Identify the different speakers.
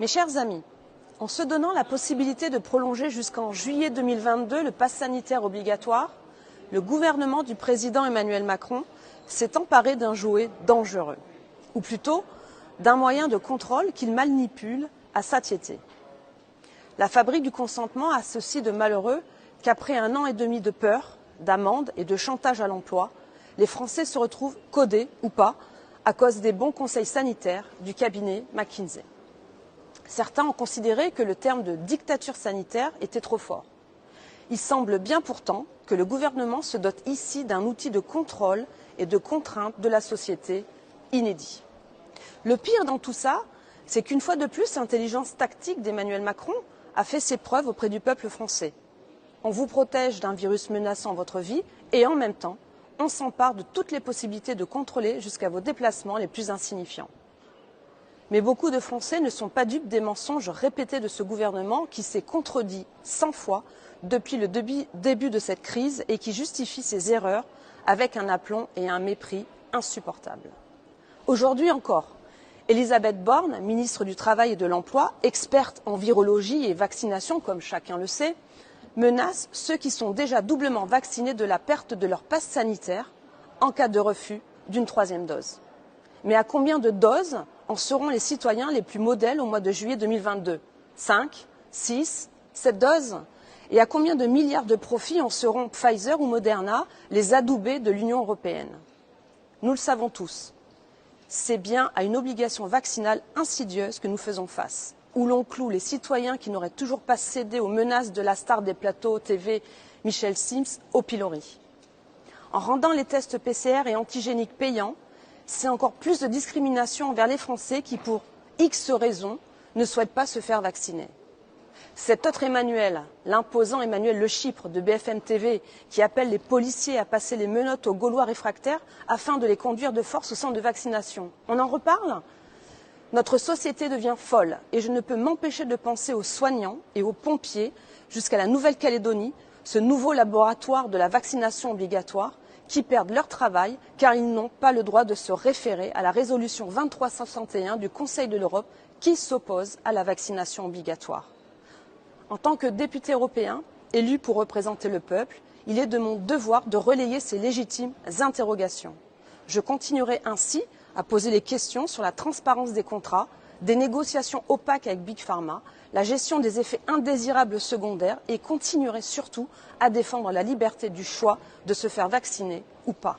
Speaker 1: Mes chers amis, en se donnant la possibilité de prolonger jusqu'en juillet 2022 le pass sanitaire obligatoire, le gouvernement du président Emmanuel Macron s'est emparé d'un jouet dangereux, ou plutôt d'un moyen de contrôle qu'il manipule à satiété. La fabrique du consentement a ceci de malheureux qu'après 1 an et demi de peur, d'amendes et de chantage à l'emploi, les Français se retrouvent codés ou pas à cause des bons conseils sanitaires du cabinet McKinsey. Certains ont considéré que le terme de dictature sanitaire était trop fort. Il semble bien pourtant que le gouvernement se dote ici d'un outil de contrôle et de contrainte de la société inédit. Le pire dans tout ça, c'est qu'une fois de plus, l'intelligence tactique d'Emmanuel Macron a fait ses preuves auprès du peuple français. On vous protège d'un virus menaçant votre vie et en même temps, on s'empare de toutes les possibilités de contrôler jusqu'à vos déplacements les plus insignifiants. Mais beaucoup de Français ne sont pas dupes des mensonges répétés de ce gouvernement qui s'est contredit 100 fois depuis le début de cette crise et qui justifie ses erreurs avec un aplomb et un mépris insupportables. Aujourd'hui encore, Elisabeth Borne, ministre du Travail et de l'Emploi, experte en virologie et vaccination, comme chacun le sait, menace ceux qui sont déjà doublement vaccinés de la perte de leur passe sanitaire en cas de refus d'une 3e dose. Mais à combien de doses en seront les citoyens les plus modèles au mois de juillet 2022 ? 5, 6, 7 doses ? Et à combien de milliards de profits en seront Pfizer ou Moderna, les adoubés de l'Union européenne ? Nous le savons tous, c'est bien à une obligation vaccinale insidieuse que nous faisons face, où l'on cloue les citoyens qui n'auraient toujours pas cédé aux menaces de la star des plateaux TV, Michel Sims, au pilori. En rendant les tests PCR et antigéniques payants, c'est encore plus de discrimination envers les Français qui, pour X raisons, ne souhaitent pas se faire vacciner. Cet autre Emmanuel, l'imposant Emmanuel Le Chypre de BFM TV, qui appelle les policiers à passer les menottes aux Gaulois réfractaires afin de les conduire de force au centre de vaccination. On en reparle ? Notre société devient folle et je ne peux m'empêcher de penser aux soignants et aux pompiers jusqu'à la Nouvelle-Calédonie, ce nouveau laboratoire de la vaccination obligatoire, qui perdent leur travail car ils n'ont pas le droit de se référer à la résolution 2361 du Conseil de l'Europe qui s'oppose à la vaccination obligatoire. En tant que député européen, élu pour représenter le peuple, il est de mon devoir de relayer ces légitimes interrogations. Je continuerai ainsi à poser les questions sur la transparence des contrats, des négociations opaques avec Big Pharma, la gestion des effets indésirables secondaires et continuerai surtout à défendre la liberté du choix de se faire vacciner ou pas.